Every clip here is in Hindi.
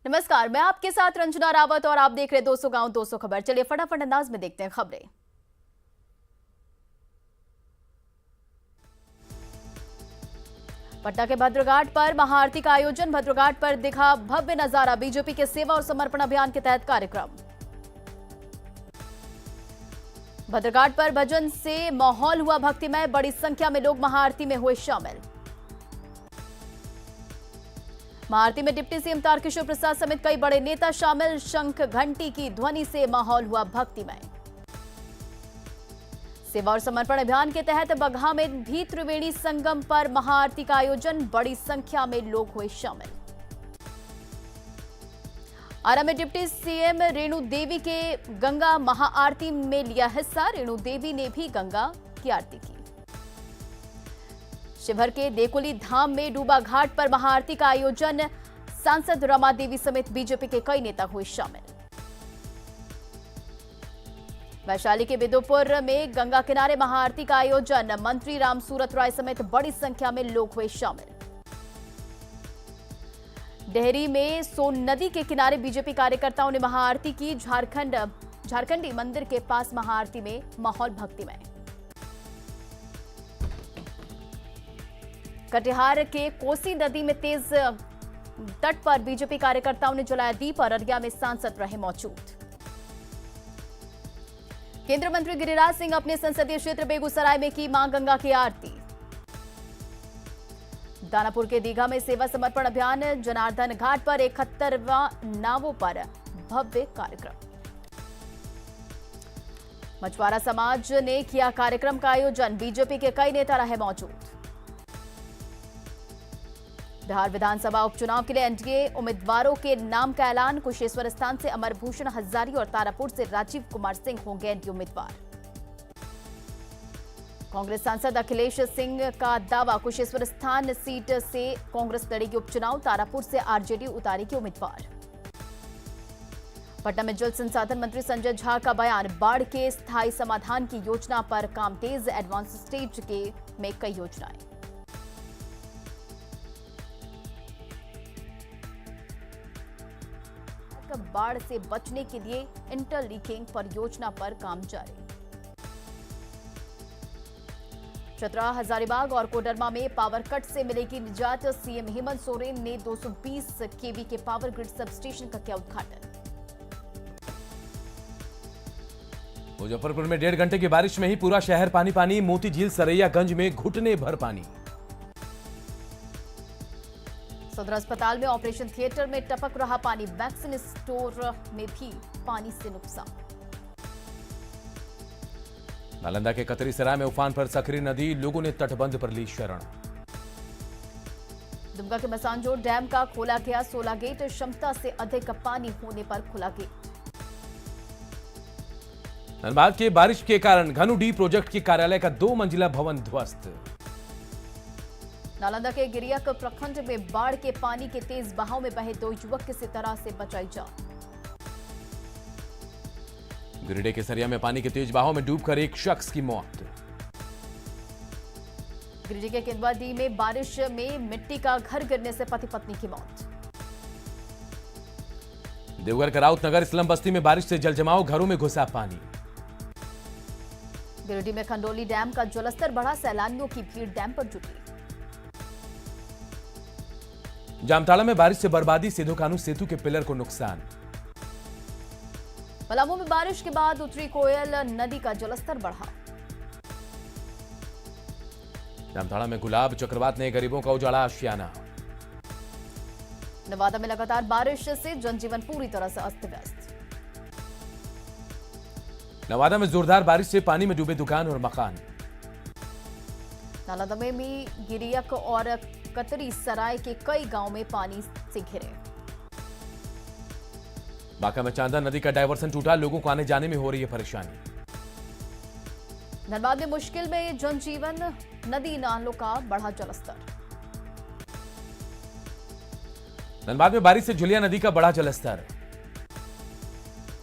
नमस्कार, मैं आपके साथ रंजना रावत और आप देख रहे 200 गांव 200 खबर। चलिए फटाफट अंदाज में देखते हैं खबरें। पटना के भद्रघाट पर महाआरती का आयोजन। भद्रघाट पर दिखा भव्य नजारा। बीजेपी के सेवा और समर्पण अभियान के तहत कार्यक्रम। भद्रघाट पर भजन से माहौल हुआ भक्तिमय। बड़ी संख्या में लोग महाआरती में हुए शामिल। महाआरती में डिप्टी सीएम तारकिशोर प्रसाद समेत कई बड़े नेता शामिल। शंख घंटी की ध्वनि से माहौल हुआ भक्तिमय। सेवा और समर्पण अभियान के तहत बगहा में भी त्रिवेणी संगम पर महाआरती का आयोजन। बड़ी संख्या में लोग हुए शामिल। आरा में डिप्टी सीएम रेणु देवी के गंगा महाआरती में लिया हिस्सा। रेणु देवी ने भी गंगा की आरती की। शिवहर के देकुली धाम में डूबा घाट पर महाआरती का आयोजन। सांसद रमा देवी समेत बीजेपी के कई नेता हुए शामिल। वैशाली के बिदुपुर में गंगा किनारे महाआरती का आयोजन। मंत्री रामसूरत राय समेत बड़ी संख्या में लोग हुए शामिल। डेहरी में सोन नदी के किनारे बीजेपी कार्यकर्ताओं ने महाआरती की। झारखंडी मंदिर के पास महाआरती में माहौल भक्तिमय। कटिहार के कोसी नदी में तेज तट पर बीजेपी कार्यकर्ताओं ने जलाया दीप। अररिया में सांसद रहे मौजूद। केंद्रीय मंत्री गिरिराज सिंह अपने संसदीय क्षेत्र बेगूसराय में की मां गंगा की आरती। दानापुर के दीघा में सेवा समर्पण अभियान। जनार्दन घाट पर 71वां नावों पर भव्य कार्यक्रम। मछुआरा समाज ने किया कार्यक्रम का आयोजन। बीजेपी के कई नेता रहे मौजूद। बिहार विधानसभा उपचुनाव के लिए एनडीए उम्मीदवारों के नाम का ऐलान। कुशेश्वर स्थान से अमरभूषण हजारी और तारापुर से राजीव कुमार सिंह होंगे एनडीए उम्मीदवार। कांग्रेस सांसद अखिलेश सिंह का दावा। कुशेश्वर स्थान सीट से कांग्रेस लड़ेगी उपचुनाव। तारापुर से आरजेडी उतारेगी उम्मीदवार। पटना में जल संसाधन मंत्री संजय झा का बयान। बाढ़ के स्थायी समाधान की योजना पर काम तेज। एडवांस स्टेज में कई योजनाएं। बाढ़ से बचने के लिए इंटरलिंकिंग परियोजना पर काम जारी। चतरा, हजारीबाग और कोडरमा में पावर कट से मिलेगी निजात। सीएम हेमंत सोरेन ने 220 केवी के पावर ग्रिड सब स्टेशन का किया उद्घाटन। मुजफ्फरपुर में 1.5 घंटे की बारिश में ही पूरा शहर पानी पानी। मोती झील सरैयागंज में घुटने भर पानी। सदर अस्पताल में ऑपरेशन थिएटर में टपक रहा पानी। वैक्सीन स्टोर में भी पानी से नुकसान। नालंदा के कतरीसराय में उफान पर सकरी नदी। लोगों ने तटबंध पर ली शरण। दुमका के मसानजोर डैम का खोला गया 16 गेट। क्षमता से अधिक पानी होने पर खुला गेट। धनबाद के बारिश के कारण घनु डी प्रोजेक्ट के कार्यालय का 2 मंजिला भवन ध्वस्त। नालंदा के गिरियक प्रखंड में बाढ़ के पानी के तेज बहाव में बहे 2 युवक किसी तरह से बचाई जान। गिरिडीह के सरिया में पानी के तेज बहाव में डूबकर एक शख्स की मौत। गिरिडीह के केंदुआडीह में बारिश में मिट्टी का घर गिरने से पति पत्नी की मौत। देवघर के राउत नगर इस्लाम बस्ती में बारिश से जलजमाव। घरों में घुसा पानी। गिरिडीह में खंडोली डैम का जलस्तर बढ़ा। सैलानियों की भीड़ डैम पर जुटी। जामताड़ा में बारिश से बर्बादी। सिधो कानू सेतु के पिलर को नुकसान। पलामू में बारिश के बाद उतरी कोयल नदी का जलस्तर बढ़ा। जामताड़ा में गुलाब चक्रवात ने गरीबों का उजाड़ा आशियाना। नवादा में लगातार बारिश से जनजीवन पूरी तरह से अस्त व्यस्त। नवादा में जोरदार बारिश से पानी में डूबे दुकान और मकान। नालंदा में भी गिरियक और कतरी सराय के कई गांव में पानी से घिरे। बांका में चांदा नदी का डायवर्सन टूटा। लोगों को आने जाने में हो रही है परेशानी। धनबाद में मुश्किल में जनजीवन। नदी नालों का बढ़ा जलस्तर। धनबाद में बारिश से झुलिया नदी का बढ़ा जलस्तर।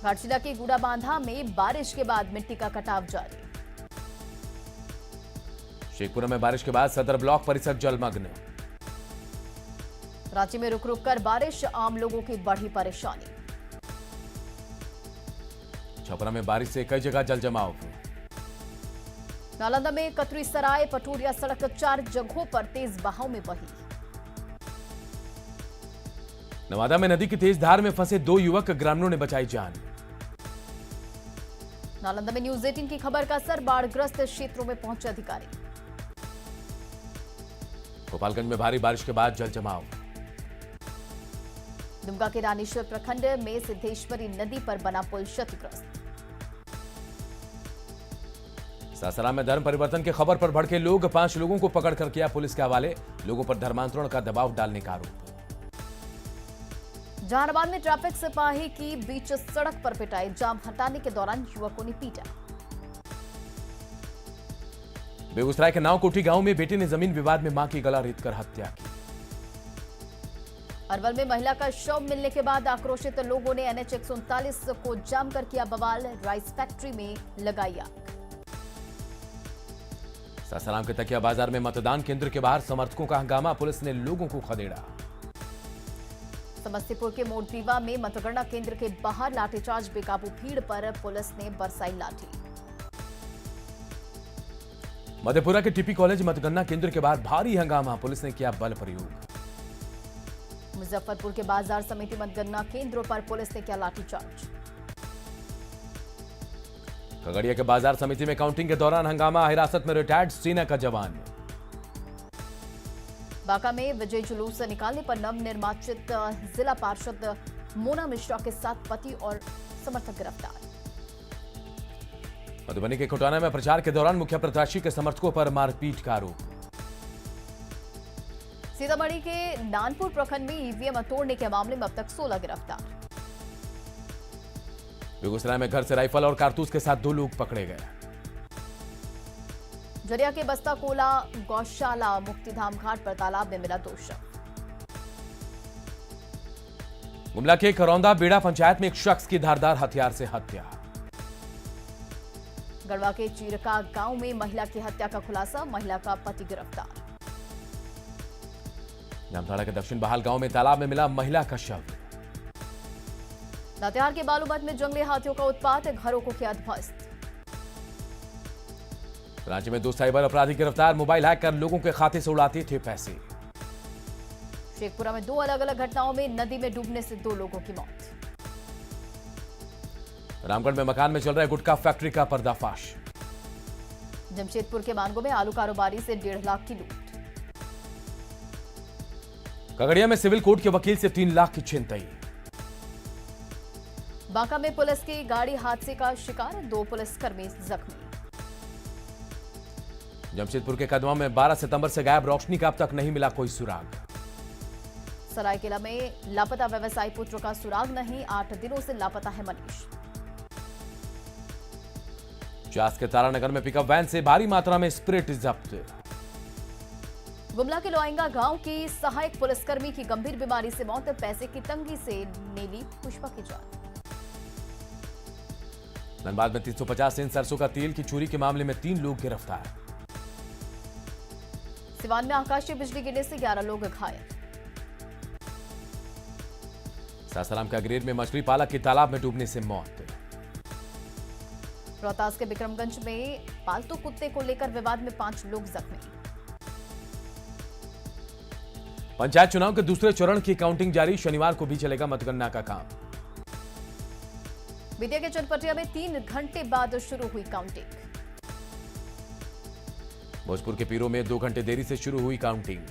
घाटशिला के गुड़ा बांधा में बारिश के बाद मिट्टी का कटाव जारी। शेखपुरा में बारिश के बाद सदर ब्लॉक परिसर जलमग्न। रांची में रुक रुक कर बारिश, आम लोगों की बढ़ी परेशानी। छपरा में बारिश से कई जगह जल जमाव। नालंदा में कतरी सराय पटोरिया सड़क 4 जगहों पर तेज बहाव में बही। नवादा में नदी की तेज धार में फंसे 2 युवक, ग्रामीणों ने बचाई जान। नालंदा में न्यूज 18 की खबर का असर, बाढ़ग्रस्त क्षेत्रों में पहुंचे अधिकारी। गोपालगंज में भारी बारिश के बाद जल जमाव। दुमका के रानीश्वर प्रखंड में सिद्धेश्वरी नदी पर बना पुल क्षतिग्रस्त। सासाराम में धर्म परिवर्तन की खबर पर भड़के लोग, 5 लोगों को पकड़कर किया पुलिस के हवाले, लोगों पर धर्मांतरण का दबाव डालने का आरोप। जहानाबाद में ट्रैफिक सिपाही की बीच सड़क पर पिटाई, जाम हटाने के दौरान युवकों ने पीटा। बेगूसराय के नावकोठी गांव में बेटे ने जमीन विवाद में मां की गला रेतकर हत्या की। अरवल में महिला का शव मिलने के बाद आक्रोशित लोगों ने NH 139 को जाम कर किया बवाल, राइस फैक्ट्री में लगाई आग। सासाराम के तकिया बाजार में मतदान केंद्र के बाहर समर्थकों का हंगामा, पुलिस ने लोगों को खदेड़ा। समस्तीपुर के मोरदीवा में मतगणना केंद्र के बाहर लाठीचार्ज, बेकाबू भीड़ पर पुलिस ने बरसाई लाठी। मधेपुरा के टीपी कॉलेज मतगणना केंद्र के बाहर भारी हंगामा, पुलिस ने किया बल प्रयोग। मुजफ्फरपुर के बाजार समिति मतगणना केंद्रों पर पुलिस ने किया लाठीचार्ज। खगड़िया के बाजार समिति में काउंटिंग के दौरान हंगामा, हिरासत में रिटायर्ड सेना का जवान। बांका में विजय जुलूस निकालने पर नवनिर्वाचित जिला पार्षद मोना मिश्रा के साथ पति और समर्थक गिरफ्तार। मधुबनी के कोटाना में प्रचार के दौरान मुख्य प्रत्याशी के समर्थकों पर मारपीट का आरोप। सीतामढ़ी के नानपुर प्रखंड में ईवीएम तोड़ने के मामले में अब तक 16 गिरफ्तार। बेगूसराय में घर से राइफल और कारतूस के साथ 2 लोग पकड़े गए। जरिया के बस्ता कोला गौशाला मुक्तिधाम घाट पर तालाब में मिला 2 शव। गुमला के करौंदा बेड़ा पंचायत में एक शख्स की धारदार हथियार से हत्या। गढ़वा के चीरका गांव में महिला की हत्या का खुलासा, महिला का पति गिरफ्तार। जामताड़ा के दक्षिण बहाल गांव में तालाब में मिला महिला का शव। लातेहार के बालूबंद में जंगली हाथियों का उत्पात, घरों को किया ध्वस्त। रांची में 2 साइबर अपराधी गिरफ्तार, मोबाइल हैक कर लोगों के खाते से उड़ाते थे पैसे। शेखपुरा में 2 अलग अलग घटनाओं में नदी में डूबने से 2 लोगों की मौत। रामगढ़ में मकान में चल रहे गुटखा फैक्ट्री का पर्दाफाश। जमशेदपुर के मानगो में आलू कारोबारी से 1.5 लाख की लूट। खगड़िया में सिविल कोर्ट के वकील से 3 लाख की छिनतई। बांका में पुलिस की गाड़ी हादसे का शिकार, 2 पुलिसकर्मी जख्मी। जमशेदपुर के कदवा में 12 सितंबर से गायब रोशनी का अब तक नहीं मिला कोई सुराग। सरायकेला में लापता व्यवसायी पुत्र का सुराग नहीं, 8 दिनों से लापता है मनीष। चास के तारानगर में पिकअप वैन से भारी मात्रा में स्प्रिट जब्त। गुमला के लोआइंगा गांव की सहायक पुलिसकर्मी की गंभीर बीमारी से मौत, पैसे की तंगी से नीली पुष्पा की जान। धनबाद में 350 सेंट सरसों का तेल की चोरी के मामले में 3 लोग गिरफ्तार। सिवान में आकाशीय बिजली गिरने से 11 लोग घायल। सासाराम के अगरेर में मछली पालक की तालाब में डूबने से मौत। रोहतास के बिक्रमगंज में पालतू कुत्ते को लेकर विवाद में 5 लोग जख्मी। पंचायत चुनाव के दूसरे चरण की काउंटिंग जारी, शनिवार को भी चलेगा मतगणना का काम। बेतिया के चनपटिया में 3 घंटे बाद शुरू हुई काउंटिंग। भोजपुर के पीरो में 2 घंटे देरी से शुरू हुई काउंटिंग।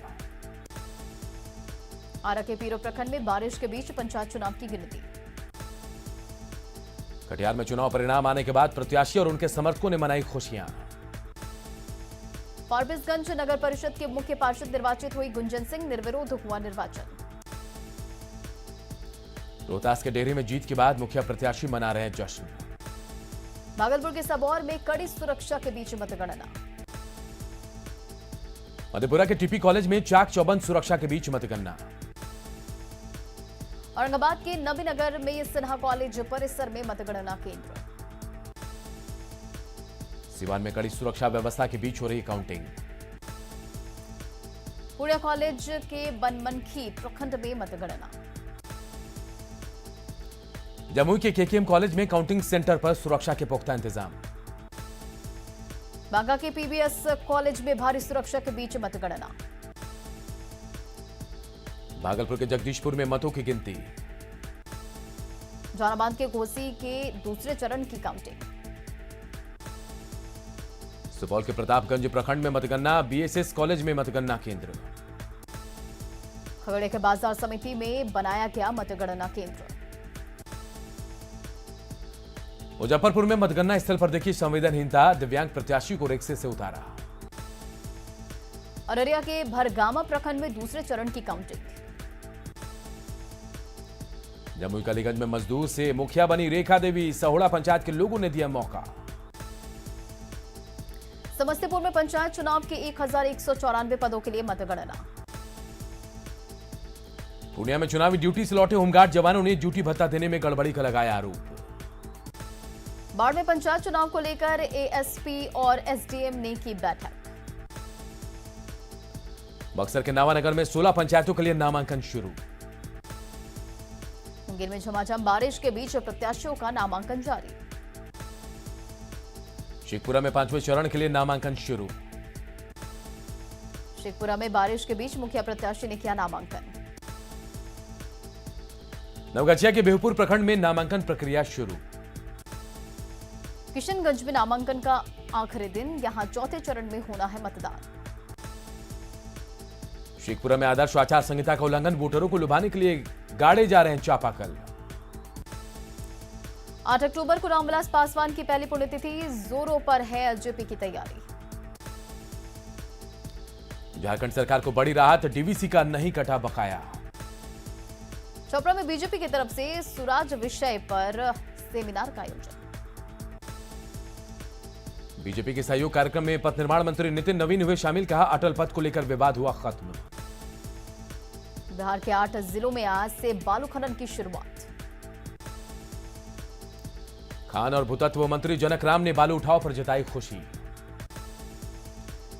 आरा के पीरो प्रखंड में बारिश के बीच पंचायत चुनाव की गिनती। कटिहार में चुनाव परिणाम आने के बाद प्रत्याशी और उनके समर्थकों ने मनाई खुशियां। फारबिसगंज नगर परिषद के मुख्य पार्षद निर्वाचित हुई गुंजन सिंह, निर्विरोध हुआ निर्वाचन। रोहतास के डेहरी में जीत के बाद मुखिया प्रत्याशी मना रहे हैं जश्न। भागलपुर के सबौर में कड़ी सुरक्षा के बीच मतगणना। मधेपुरा के टीपी कॉलेज में चाक चौबंद सुरक्षा के बीच मतगणना। औरंगाबाद के नबीनगर में सिन्हा कॉलेज परिसर में मतगणना केंद्र। सिवान में कड़ी सुरक्षा व्यवस्था के बीच हो रही काउंटिंग। पुणे कॉलेज के बनमनखी प्रखंड में मतगणना। जमुई के केकेएम कॉलेज में काउंटिंग सेंटर पर सुरक्षा के पुख्ता इंतजाम। बांका के पीबीएस कॉलेज में भारी सुरक्षा के बीच मतगणना। भागलपुर के जगदीशपुर में मतों की गिनती। झालाबाद के घोसी के दूसरे चरण की काउंटिंग। सुपौल के प्रतापगंज प्रखंड में मतगणना। बीएसएस कॉलेज में मतगणना केंद्र। खगड़िया के बाजार समिति में बनाया गया मतगणना केंद्र। मुजफ्फरपुर में मतगणना स्थल पर देखी संवेदनहीनता, दिव्यांग प्रत्याशी को रिक्शे से उतारा। अररिया के भरगामा प्रखंड में दूसरे चरण की काउंटिंग। जमुई कलीगंज में मजदूर से मुखिया बनी रेखा देवी, सहोड़ा पंचायत के लोगों ने दिया मौका। समस्तीपुर में पंचायत चुनाव के 1194 पदों के लिए मतगणना। पूर्णिया में चुनावी ड्यूटी से लौटे होमगार्ड जवानों ने ड्यूटी भत्ता देने में गड़बड़ी का लगाया आरोप। बाढ़ में पंचायत चुनाव को लेकर एएसपी और एसडीएम ने की बैठक। बक्सर के नावानगर में 16 पंचायतों के लिए नामांकन शुरू। मुंगेर में झमाझम बारिश के बीच प्रत्याशियों का नामांकन जारी। शेखपुरा में 5वें चरण के लिए नामांकन शुरू। शेखपुरा में बारिश के बीच मुखिया प्रत्याशी ने किया नामांकन। नवगछिया के बेहपुर प्रखंड में नामांकन प्रक्रिया शुरू। किशनगंज में नामांकन का आखिरी दिन, यहां चौथे चरण में होना है मतदान। शेखपुरा में आदर्श आचार संहिता का उल्लंघन, वोटरों को लुभाने के लिए गाड़े जा रहे हैं चापाकल। 8 अक्टूबर को रामविलास पासवान की पहली पुण्यतिथि, जोरों पर है एलजेपी की तैयारी। झारखंड सरकार को बड़ी राहत, डीवीसी का नहीं कटा बकाया। चोपड़ा में बीजेपी की तरफ से सुराज विषय पर सेमिनार का आयोजन। बीजेपी के सहयोग कार्यक्रम में पथ निर्माण मंत्री नितिन नवीन हुए शामिल, कहा अटल पथ को लेकर विवाद हुआ खत्म। बिहार के 8 जिलों में आज से बालू खनन की शुरुआत। खान और भूतत्व मंत्री जनक राम ने बालू उठाव पर जताई खुशी।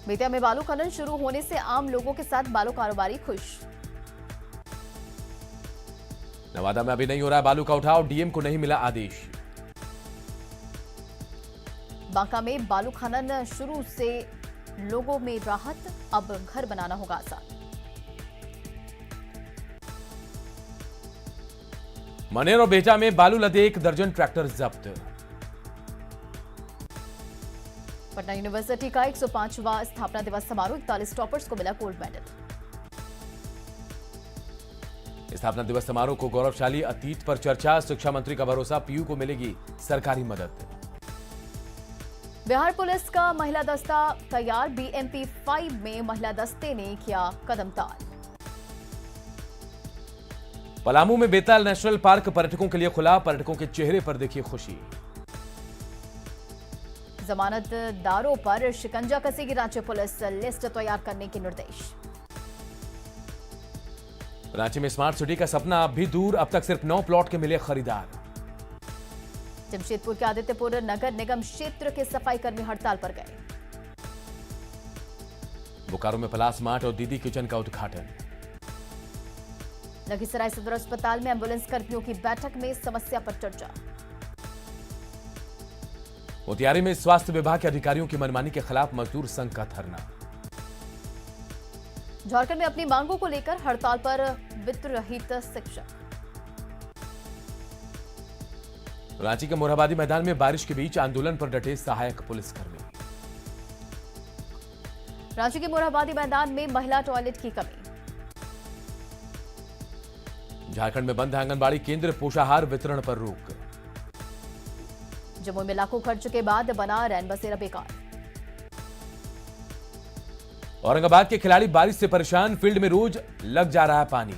बेतिया में बालू खनन शुरू होने से आम लोगों के साथ बालू कारोबारी खुश। नवादा में अभी नहीं हो रहा है बालू का उठाव, डीएम को नहीं मिला आदेश। बांका में बालू खनन शुरू से लोगों में राहत, अब घर बनाना होगा आसान। मनेर और बेहटा में बालू लदे 1 दर्जन ट्रैक्टर जब्त। पटना यूनिवर्सिटी का 105वां स्थापना दिवस समारोह, 41 टॉपर्स को मिला गोल्ड मेडल। स्थापना दिवस समारोह को गौरवशाली अतीत पर चर्चा, शिक्षा मंत्री का भरोसा, पीयू को मिलेगी सरकारी मदद। बिहार पुलिस का महिला दस्ता तैयार, बीएमपी 5 में महिला दस्ते ने किया कदम ताल। पलामू में बेताल नेशनल पार्क पर्यटकों के लिए खुला, पर्यटकों के चेहरे पर देखिए खुशी। जमानतदारों पर शिकंजा कसेगी राज्य पुलिस, लिस्ट तैयार करने के निर्देश। रांची में स्मार्ट सिटी का सपना अब भी दूर, अब तक सिर्फ 9 प्लॉट के मिले खरीदार। जमशेदपुर के आदित्यपुर नगर निगम क्षेत्र के सफाई कर्मी हड़ताल पर गए। बोकारो में पलास मार्ट और दीदी किचन का उद्घाटन। लखीसराय सदर अस्पताल में एम्बुलेंस कर्मियों की बैठक में समस्या पर चर्चा। मोतिहारी में स्वास्थ्य विभाग के अधिकारियों की मनमानी के खिलाफ मजदूर संघ का धरना। झारखंड में अपनी मांगों को लेकर हड़ताल पर वित्त रहित शिक्षक। रांची के मोरहाबादी मैदान में बारिश के बीच आंदोलन पर डटे सहायक पुलिसकर्मी। रांची के मोरहाबादी मैदान में महिला टॉयलेट की कमी। झारखंड में बंद है आंगनबाड़ी केंद्र, पोषाहार वितरण पर रोक। जम्मू में लाखों खर्च के बाद बना रैन बसेरा बेकार। औरंगाबाद के खिलाड़ी बारिश से परेशान, फील्ड में रोज लग जा रहा है पानी।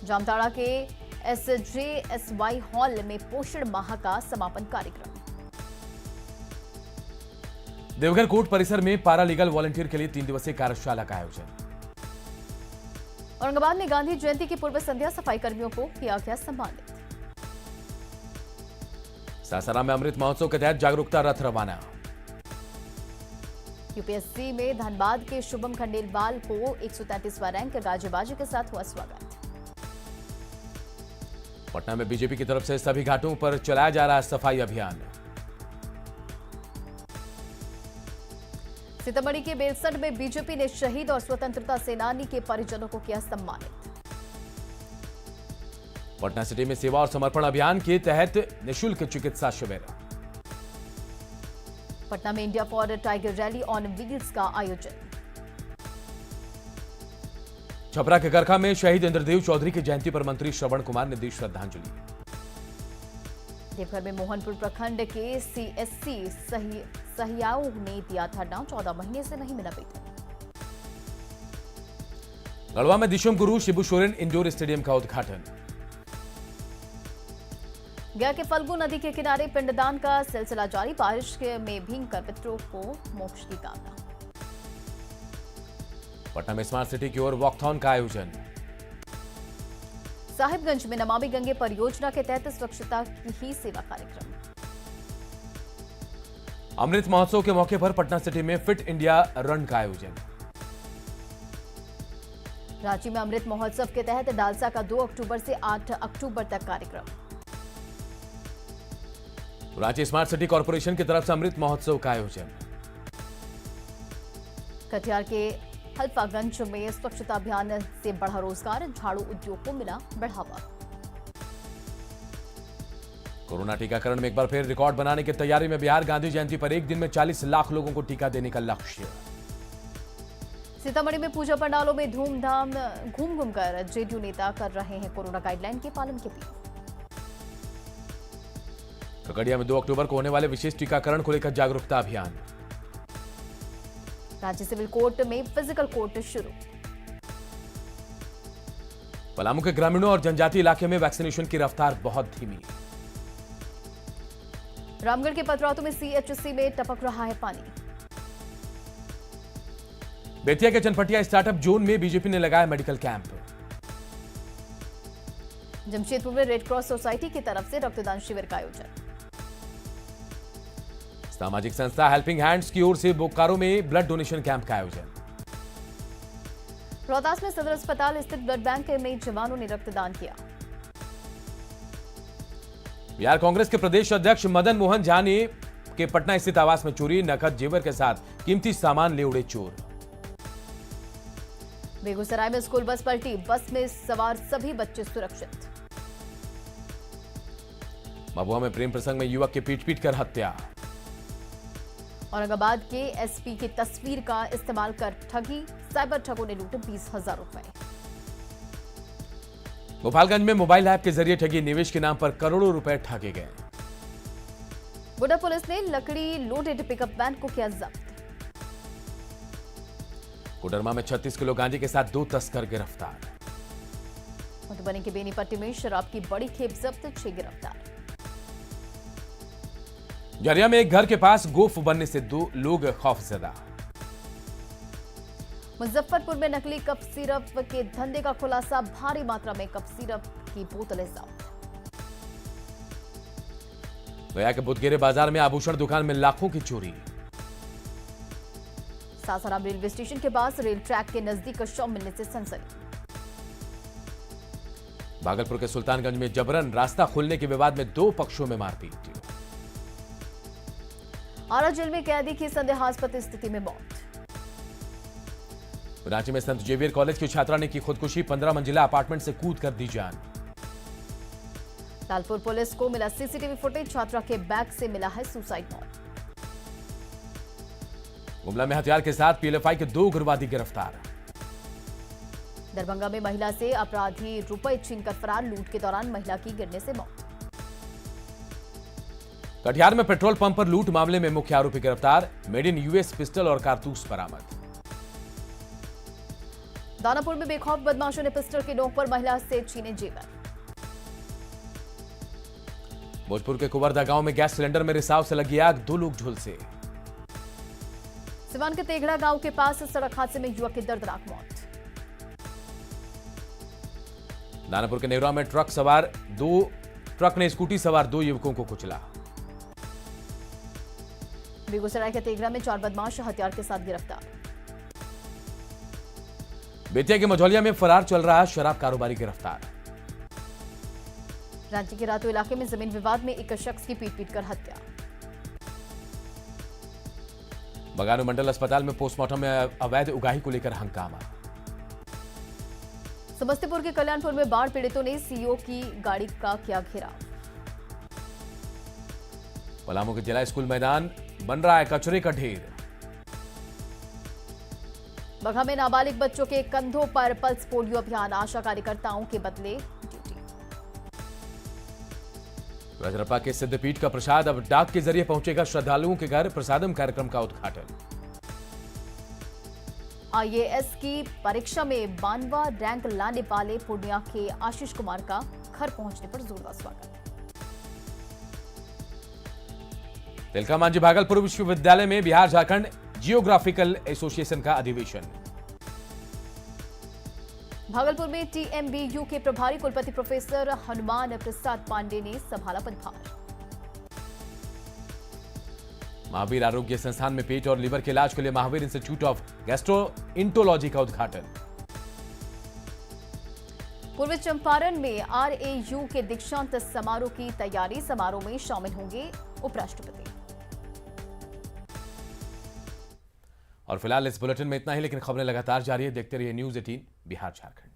जामताड़ा के SJSY हॉल में पोषण माह का समापन कार्यक्रम। देवघर कोर्ट परिसर में पारा लीगल वॉलंटियर के लिए 3 दिवसीय कार्यशाला का आयोजन। औरंगाबाद में गांधी जयंती की पूर्व संध्या सफाई कर्मियों को किया गया सम्मानित। सासाराम में अमृत महोत्सव के तहत जागरूकता रथ रवाना। यूपीएससी में धनबाद के शुभम खंडेलवाल को 133वां रैंक गाजेबाजी के साथ हुआ स्वागत। पटना में बीजेपी की तरफ से सभी घाटों पर चलाया जा रहा सफाई अभियान। सीतामढ़ी के बेलसंड में बीजेपी ने शहीद और स्वतंत्रता सेनानी के परिजनों को किया सम्मानित। पटना सिटी में सेवा और समर्पण अभियान के तहत निःशुल्क चिकित्सा शिविर। पटना में India for tiger rally on wheels का आयोजन। छपरा के गरखा में शहीद इंद्रदेव चौधरी की जयंती पर मंत्री श्रवण कुमार ने दी श्रद्धांजलि। देवघर में मोहनपुर प्रखंड के सीएससी सहियाओं ने दिया धरना, 14 महीने से नहीं मिला वेतन। गढ़वा में दिशम गुरु शिबू सोरेन इंडोर स्टेडियम का उद्घाटन। गया के फल्गु नदी के किनारे पिंडदान का सिलसिला जारी, बारिश में भीगकर पितरों को मोक्ष की कामना। पटना में स्मार्ट सिटी की ओर वॉकथॉन का आयोजन। साहिबगंज में नमामि गंगे परियोजना के तहत स्वच्छता की ही सेवा कार्यक्रम। अमृत महोत्सव के मौके पर पटना सिटी में फिट इंडिया रन का आयोजन। रांची में अमृत महोत्सव के तहत डालसा का 2 अक्टूबर से 8 अक्टूबर तक कार्यक्रम। रांची स्मार्ट सिटी कॉर्पोरेशन की तरफ से अमृत महोत्सव का आयोजन। कटिहार के हल्फागंज में स्वच्छता अभियान से बढ़ा रोजगार, झाड़ू उद्योग को मिला बढ़ावा। कोरोना टीकाकरण में एक बार फिर रिकॉर्ड बनाने की तैयारी में बिहार। गांधी जयंती पर एक दिन में 40 लाख लोगों को टीका देने का लक्ष्य। सीतामढ़ी में पूजा पंडालों में धूमधाम घूम कर जेडीयू नेता कर रहे हैं कोरोना गाइडलाइन के पालन की अपील। खगड़िया में 2 अक्टूबर को होने वाले विशेष टीकाकरण को लेकर जागरूकता अभियान। राज्य सिविल कोर्ट में फिजिकल कोर्ट शुरू। पलामू के ग्रामीणों और जनजातीय इलाके में वैक्सीनेशन की रफ्तार बहुत धीमी। रामगढ़ के पतरातू में सीएचसी में टपक रहा है पानी। बेतिया के चनपटिया स्टार्टअप जोन में बीजेपी ने लगाया मेडिकल कैंप। जमशेदपुर में रेड क्रॉस सोसाइटी की तरफ से रक्तदान शिविर का आयोजन। सामाजिक संस्था हेल्पिंग हैंड्स की ओर से बोकारो में ब्लड डोनेशन कैंप का आयोजन। रोहतास में सदर अस्पताल स्थित ब्लड बैंक में जवानों ने रक्तदान किया। बिहार कांग्रेस के प्रदेश अध्यक्ष मदन मोहन झा ने के पटना स्थित आवास में चोरी, नकद जेवर के साथ कीमती सामान ले उड़े चोर। बेगूसराय में स्कूल बस पलटी, बस में सवार सभी बच्चे सुरक्षित। महुआ में प्रेम प्रसंग में युवक के पीट कर हत्या। औरंगाबाद के एसपी की तस्वीर का इस्तेमाल कर ठगी, साइबर ठगों ने लूटे 20,000 रुपए। गोपालगंज में मोबाइल ऐप के जरिए ठगी, निवेश के नाम पर करोड़ों रुपए ठगे गए। गोड्डा पुलिस ने लकड़ी लोडेड पिकअप वैन को किया जब्त। कोडरमा में 36 किलो गांजे के साथ 2 तस्कर गिरफ्तार। मधुबनी के बेनीपट्टी में शराब की बड़ी खेप जब्त, 6 गिरफ्तार। झरिया में एक घर के पास गोफ बनने से 2 लोग खौफजदा। मुजफ्फरपुर में नकली कफ सिरप के धंधे का खुलासा, भारी मात्रा में कफ सिरप की बोतलें जब्त। गया के बुधगेरे बाजार में आभूषण दुकान में लाखों की चोरी। सासाराम रेलवे स्टेशन के पास रेल ट्रैक के नजदीक शव मिलने से सनसनी। भागलपुर के सुल्तानगंज में जबरन रास्ता खोलने के विवाद में 2 पक्षों में मारपीट। आरा जेल में कैदी की संदेहास्पद स्थिति में मौत। रांची में संत जेवियर कॉलेज की छात्रा ने की खुदकुशी, 15 मंजिला अपार्टमेंट से कूद कर दी जान। लालपुर पुलिस को मिला सीसीटीवी फुटेज, छात्रा के बैग से मिला है सुसाइड नोट। गुमला में हथियार के साथ पीएलएफआई के 2 उग्रवादी गिरफ्तार। दरभंगा में महिला से अपराधी रुपए छीनकर फरार, लूट के दौरान महिला की गिरने से मौत। कटिहार में पेट्रोल पंप पर लूट मामले में मुख्य आरोपी गिरफ्तार, मेड इन यूएस पिस्टल और कारतूस बरामद। दानापुर में बेखौफ बदमाशों ने पिस्टल की नोक पर महिला से छीने जेवर। भोजपुर के कुंवरदा गांव में गैस सिलेंडर में रिसाव से लगी आग, 2 लोग झुलसे। सिवान के तेघड़ा गांव के पास सड़क हादसे में युवक की दर्दनाक मौत। दानापुर के नेवरा में ट्रक ने स्कूटी सवार 2 युवकों को कुचला। बेगूसराय के तेघरा में 4 बदमाश हथियार के साथ गिरफ्तार। बेतिया के मझौलिया में फरार चल रहा शराब कारोबारी गिरफ्तार। रांची के रातू इलाके में जमीन विवाद में एक शख्स की पीट कर हत्या। बगानू मंडल अस्पताल में पोस्टमार्टम में अवैध उगाही को लेकर हंगामा। समस्तीपुर के कल्याणपुर में बाढ़ पीड़ितों ने सीओ की गाड़ी का किया घेराव। पलामू के जिला स्कूल मैदान बन रहा है कचरे का ढेर। बगहा में नाबालिग बच्चों के कंधों पर पल्स पोलियो अभियान, आशा कार्यकर्ताओं के बदले ड्यूटी। रजरप्पा के सिद्धपीठ का प्रसाद अब डाक के जरिए पहुंचेगा श्रद्धालुओं के घर, प्रसादम कार्यक्रम का उद्घाटन। आईएएस की परीक्षा में 92वां रैंक लाने वाले पूर्णिया के आशीष कुमार का घर पहुंचने पर जोरदार स्वागत। तिलका मांझी भागलपुर विश्वविद्यालय में बिहार झारखंड जियोग्राफिकल एसोसिएशन का अधिवेशन। भागलपुर में टीएमबीयू के प्रभारी कुलपति प्रोफेसर हनुमान प्रसाद पांडे ने संभाला पदभार। महावीर आरोग्य संस्थान में पेट और लीवर के इलाज के लिए महावीर इंस्टीट्यूट ऑफ गैस्ट्रोइंटोलॉजी का उद्घाटन। पूर्वी चंपारण में आरएयू के दीक्षांत समारोह की तैयारी, समारोह में शामिल होंगे उपराष्ट्रपति। और फिलहाल इस बुलेटिन में इतना ही, लेकिन खबरें लगातार जारी है। देखते रहिए न्यूज़ 18 बिहार झारखंड।